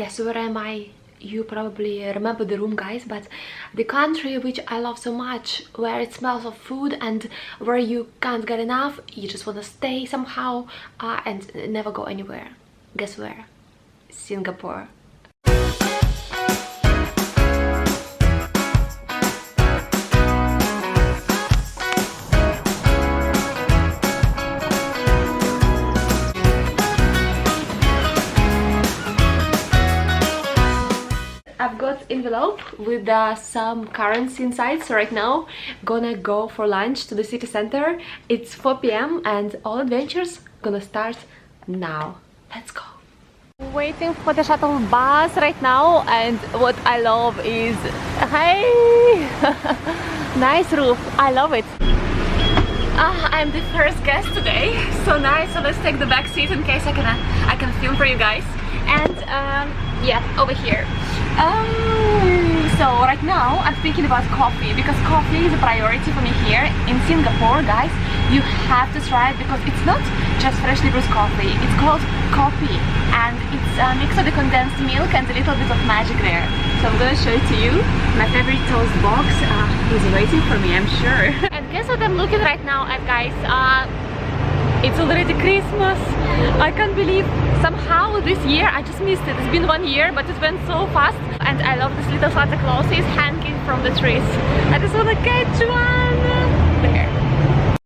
guess where am I? You probably remember the room, guys, but the country which I love so much, where it smells of food and where you can't get enough, you just want to stay somehow and never go anywhere. Guess where? Singapore. I've got envelope with some currency inside, so right now gonna go for lunch to the city center. It's 4 p.m. and all adventures gonna start now. Let's go. Waiting for the shuttle bus right now, and what I love is, hey, nice roof. I love it. I'm the first guest today, so nice. So let's take the back seat in case I can film for you guys. And yeah, over here. So right now I'm thinking about coffee, because coffee is a priority for me here in Singapore, guys. You have to try it because it's not just freshly brewed coffee. It's called coffee, and it's a mix of the condensed milk and a little bit of magic there. So I'm gonna show it to you. My favorite toast box is waiting for me, I'm sure. And guess what I'm looking right now at, guys? It's already Christmas. I can't believe somehow this year I just missed it. It's been 1 year, but it went so fast. And I love this little Santa Claus is hanging from the trees. I just want to catch one. There.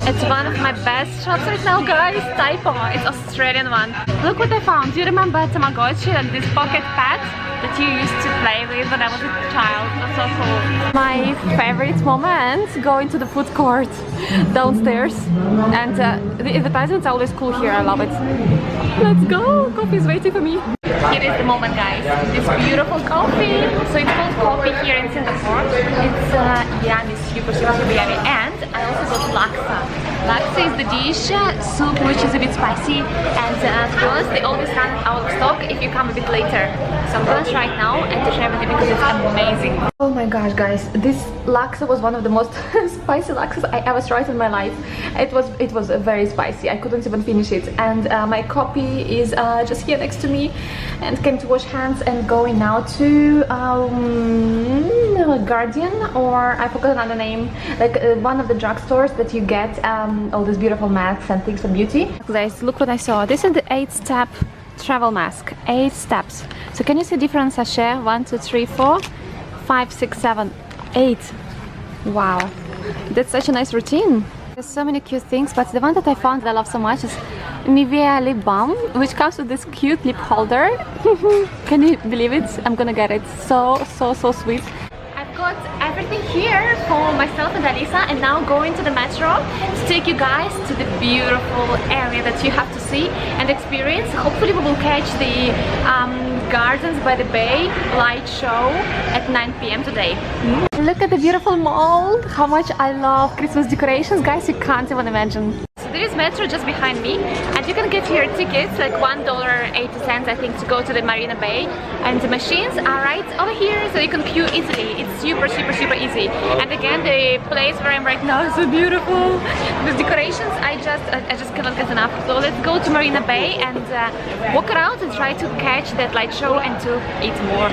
It's one of my best shops right now, guys. Typo. It's Australian one. Look what I found. Do you remember Tamagotchi and this pocket pet that you used to play with when I was a child? That's so cool. My favorite moment, going to the food court downstairs, and the advertisements are always cool here. I love it. Let's go. Coffee is waiting for me. Here is the moment, guys. This beautiful coffee. So it's called coffee here in Singapore. It's yummy, super yummy. And I also got laksa. Laksa is the dish soup which is a bit spicy, and to be honest, they always run out of stock if you come a bit later. So I'm gonna try it now and to share with you because it's amazing. Oh my gosh, guys, this laksa was one of the most spicy laksas I ever tried in my life. It was very spicy. I couldn't even finish it. And my copy is just here next to me, and came to wash hands and going now to Guardian, or I forgot another name, like one of the drugstores that you get all these beautiful masks and things for beauty. Guys, look what I saw. This is the 8-step travel mask. 8 steps. So can you see different sachet? 1, 2, 3, 4, 5, 6, 7, 8. Wow, that's such a nice routine. There's so many cute things, but the one that I found that I love so much is Nivea lip balm, which comes with this cute lip holder. Can you believe it? I'm gonna get it. So sweet. I've got everything here for myself and Alisa, and now going to the metro to take you guys to the beautiful area that you have to see and experience. Hopefully we will catch the Gardens by the Bay light show at 9 p.m. today. Look at the beautiful mall. How much I love Christmas decorations, guys, you can't even imagine. So there is metro just behind me, and you can get here tickets like $1.80 I think to go to the Marina Bay, and the machines are right over here, so you can queue easily. It's super easy. And again, the place where I'm right now is so beautiful. The decorations, I just cannot get enough. So let's go to Marina Bay and walk around and try to catch that light show and to eat more.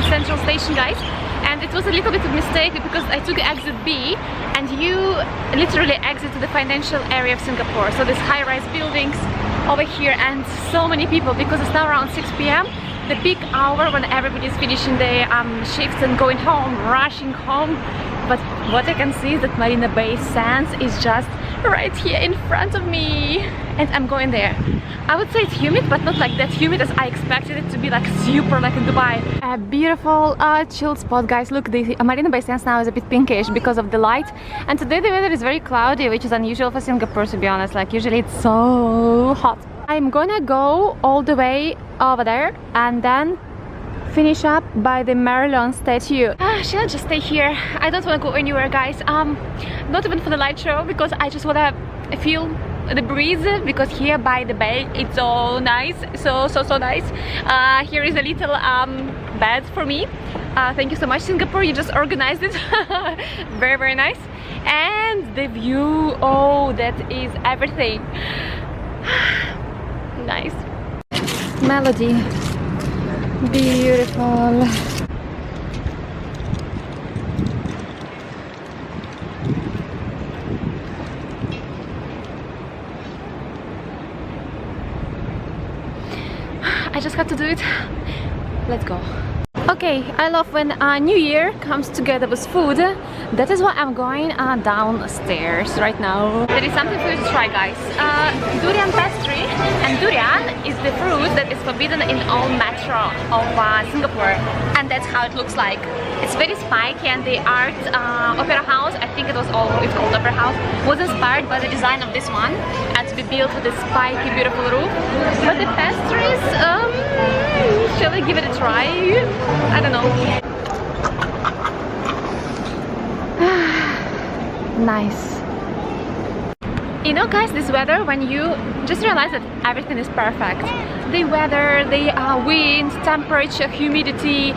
Central station, guys, and it was a little bit of a mistake because I took exit B, and you literally exit to the financial area of Singapore. So there's high-rise buildings over here and so many people because it's now around 6 p.m. the peak hour when everybody's finishing their shifts and going home, rushing home. But what I can see is that Marina Bay Sands is just right here in front of me, and I'm going there. I would say it's humid, but not like that humid as I expected it to be, like super like in Dubai. A beautiful chill spot, guys. Look, the Marina Bay Sands now is a bit pinkish because of the light, and today the weather is very cloudy, which is unusual for Singapore, to be honest. Like usually it's so hot. I'm gonna go all the way over there and then finish up by the Marilyn statue. Should I just stay here? I don't want to go anywhere, guys. Not even for the light show, because I just want to feel the breeze, because here by the bay it's so nice, so nice. Here is a little bed for me, Thank you so much, Singapore, you just organized it. Very, very nice. And the view, oh, that is everything. Nice. Melody, beautiful. I just had to do it. Let's go. Okay, I love when New Year comes together with food. That is why I'm going downstairs right now. There is something for you to try, guys. Durian pastry, and durian is the fruit that is forbidden in all metro of Singapore, and that's how it looks like. It's very spiky, and the art opera house, I think it's called opera house, was inspired by the design of this one, and to be built with a spiky, beautiful roof. But the pastries, shall I give it a try? I don't know. Nice. You know, guys, this weather, when you just realize that everything is perfect. The weather, the wind, temperature, humidity.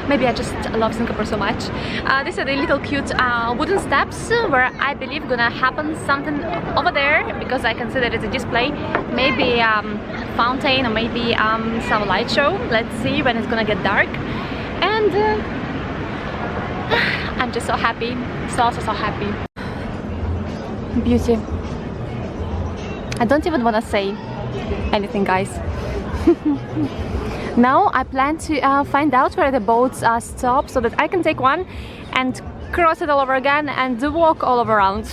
Maybe I just love Singapore so much. These are the little cute wooden steps where I believe gonna happen something over there, because I can see that it's a display. Maybe fountain, or maybe some light show. Let's see when it's gonna get dark. And I'm just so happy, so happy. Beauty. I don't even want to say anything, guys. Now I plan to find out where the boats stop, so that I can take one and cross it all over again and walk all over around.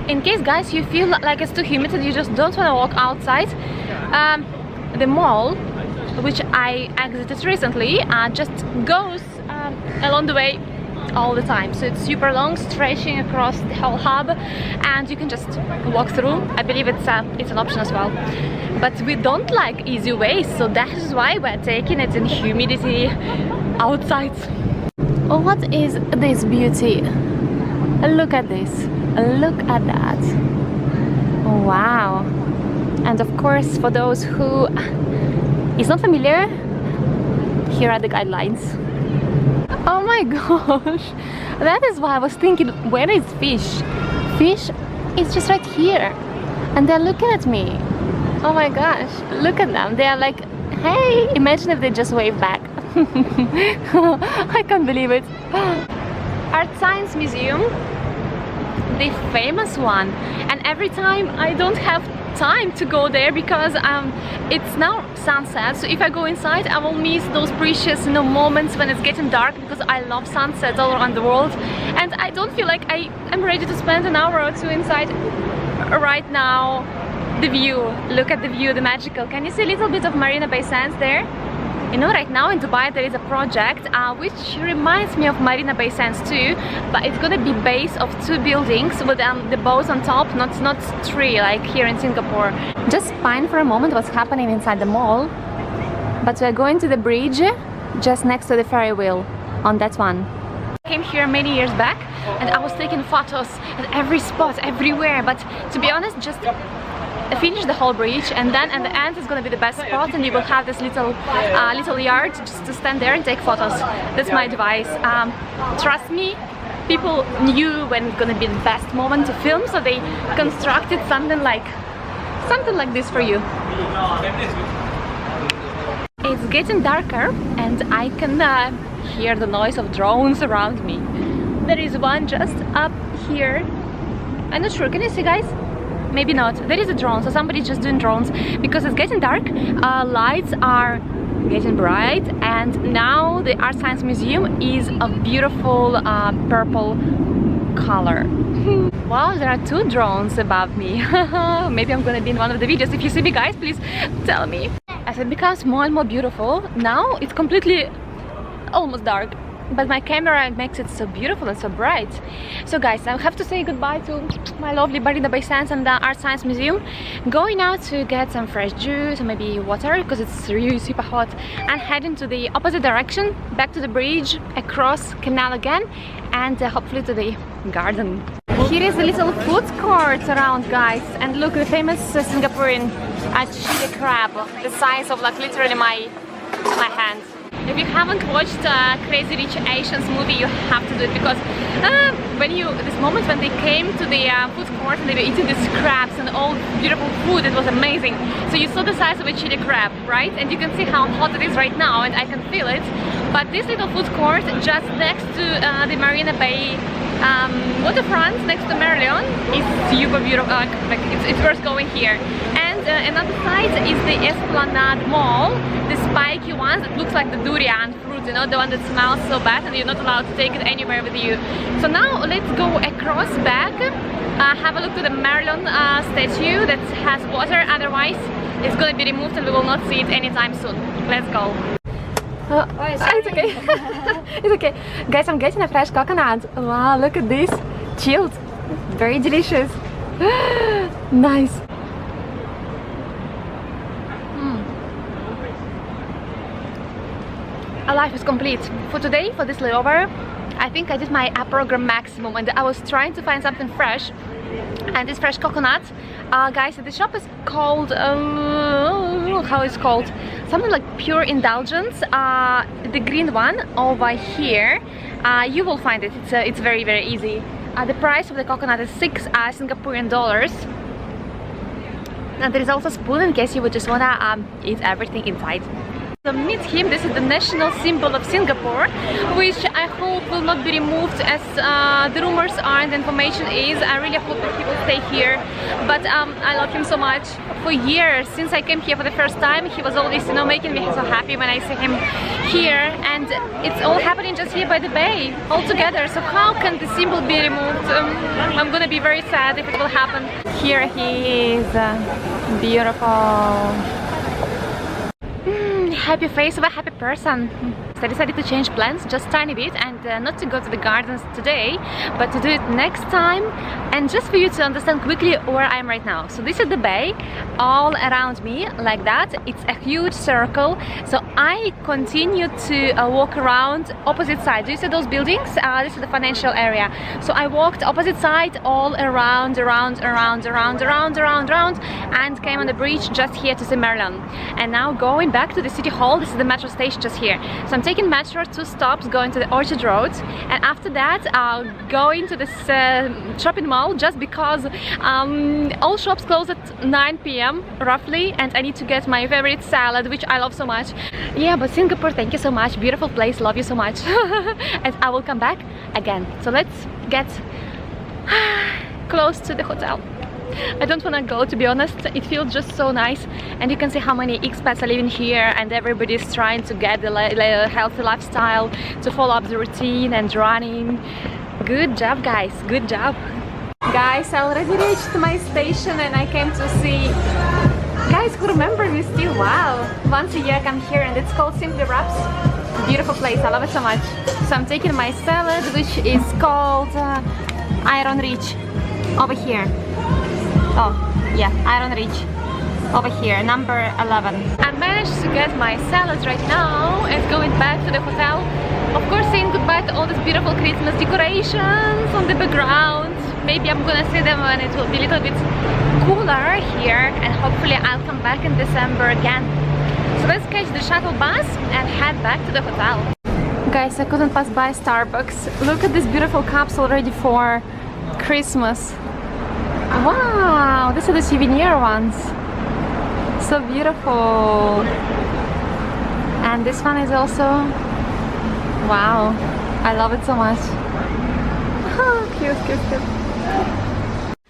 In case, guys, you feel like it's too humid and you just don't want to walk outside, the mall, which I exited recently, just goes along the way all the time. So it's super long, stretching across the whole hub, and you can just walk through. I believe it's an option as well. But we don't like easy ways, so that is why we're taking it in humidity outside. Oh, what is this beauty? Look at this. Look at that. Wow. And of course, for those who is not familiar, here are the guidelines. Oh my gosh, that is why I was thinking, where is fish? Fish is just right here, and they're looking at me. Oh my gosh, look at them. They are like, hey, imagine if they just wave back. I can't believe it. Art Science Museum, the famous one, and every time I don't have time to go there because it's now sunset, so if I go inside I will miss those precious moments when it's getting dark, because I love sunsets all around the world, and I don't feel like I am ready to spend an hour or two inside right now. The view, look at the view, the magical. Can you see a little bit of Marina Bay Sands there? You know, right now in Dubai there is a project which reminds me of Marina Bay Sands too, but it's gonna be base of 2 buildings with the boats on top, not 3 like here in Singapore. Just spine for a moment what's happening inside the mall, but we're going to the bridge just next to the ferry wheel on that one. I came here many years back and I was taking photos at every spot, everywhere, but to be honest, just finish the whole bridge, and then at the end is going to be the best spot, and you will have this little yard just to stand there and take photos. That's my advice. Trust me, people knew when it's going to be the best moment to film, so they constructed something like this for you. It's getting darker and I can hear the noise of drones around me. There is one just up here. I'm not sure, can you see, guys? Maybe not. There is a drone, so somebody's just doing drones because it's getting dark. Lights are getting bright, and now the Art Science Museum is a beautiful purple color. Wow, there are 2 drones above me. Maybe I'm gonna be in one of the videos. If you see me, guys, please tell me. As it becomes more and more beautiful, now it's completely almost dark, but my camera makes it so beautiful and so bright. So guys, I have to say goodbye to my lovely Marina Bay Sands and the Art Science Museum. Going now to get some fresh juice or maybe water because it's really super hot, and heading to the opposite direction, back to the bridge, across canal again, and hopefully to the garden. here is a little food court around, guys, and look, the famous Singaporean chili crab, the size of like literally my hand. If you haven't watched Crazy Rich Asians movie, you have to do it, because this moment when they came to the food court and they were eating these crabs and all beautiful food, it was amazing. So you saw the size of a chili crab, right? And you can see how hot it is right now, and I can feel it. But this little food court just next to the Marina Bay waterfront, next to Merlion, is super beautiful. Like it's worth going here. And another side is the Esplanade Mall, the spiky one that looks like the durian fruit, you know, the one that smells so bad and you're not allowed to take it anywhere with you. So now let's go across back, have a look to the Merlion statue that has water, otherwise it's going to be removed and we will not see it anytime soon. Let's go. It's okay. It's okay. Guys, I'm getting a fresh coconut. Wow, look at this. Chilled. Very delicious. Nice. Our life is complete. For today, for this layover, I think I did my program maximum and I was trying to find something fresh. And this fresh coconut, guys, the shop is called, how is it called? Something like Pure Indulgence. The green one over here, you will find it. It's very, very easy. The price of the coconut is 6 Singaporean dollars. And there is also a spoon in case you would just wanna eat everything inside. So meet him. This is the national symbol of Singapore, which I hope will not be removed as the rumors are and the information is. I really hope that he will stay here, but I love him so much. For years, since I came here for the first time, he was always, you know, making me so happy when I see him here, and it's all happening just here by the bay, all together. So how can the symbol be removed? I'm gonna be very sad if it will happen. Here he is, beautiful. Happy face of a happy person. So I decided to change plans just tiny bit and not to go to the gardens today, but to do it next time, and just for you to understand quickly where I am right now. So this is the bay all around me like that. It's a huge circle, so I continue to walk around opposite side. Do you see those buildings? This is the financial area. So I walked opposite side all around and came on the bridge just here to see Merlion. And now going back to the city hall. This is the metro station just here. So I'm taking metro 2 stops, going to the Orchard Road, and after that I'll go into this shopping mall, just because all shops close at 9 p.m. roughly, and I need to get my favorite salad, which I love so much. Yeah, but Singapore, thank you so much, beautiful place, love you so much. And I will come back again. So let's get close to the hotel. I don't want to go, to be honest. It feels just so nice, and you can see how many expats are living here, and everybody is trying to get the healthy lifestyle, to follow up the routine and running. Good job, guys, good job. Guys, I already reached my station and I came to see guys who remember me still. Wow, once a year I come here, and it's called Simply Wraps. Beautiful place, I love it so much. So I'm taking my salad, which is called Iron Rich, over here. Oh, yeah, Iron Rich, over here, number 11. I managed to get my salad right now and going back to the hotel. Of course, saying goodbye to all these beautiful Christmas decorations on the background. Maybe I'm gonna see them when it will be a little bit cooler here, and hopefully I'll come back in December again. So let's catch the shuttle bus and head back to the hotel. Guys, I couldn't pass by Starbucks. Look at these beautiful cups already for Christmas. Wow, these are the souvenir ones. So beautiful. And this one is also, wow, I love it so much. Cute, cute, cute.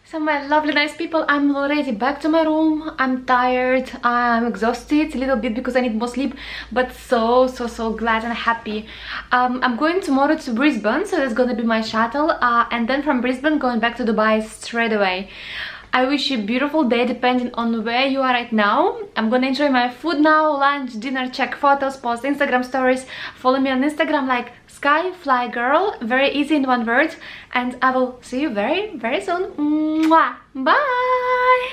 So my lovely nice people, I'm already back to my room. I'm tired, I'm exhausted a little bit because I need more sleep, but so glad and happy. I'm going tomorrow to Brisbane, so that's gonna be my shuttle, and then from Brisbane going back to Dubai straight away. I wish you a beautiful day depending on where you are right now. I'm gonna enjoy my food now, lunch, dinner, check photos, post Instagram stories. Follow me on Instagram like SKYFLYGIRL, very easy in one word, and I will see you very soon. Mwah! Bye!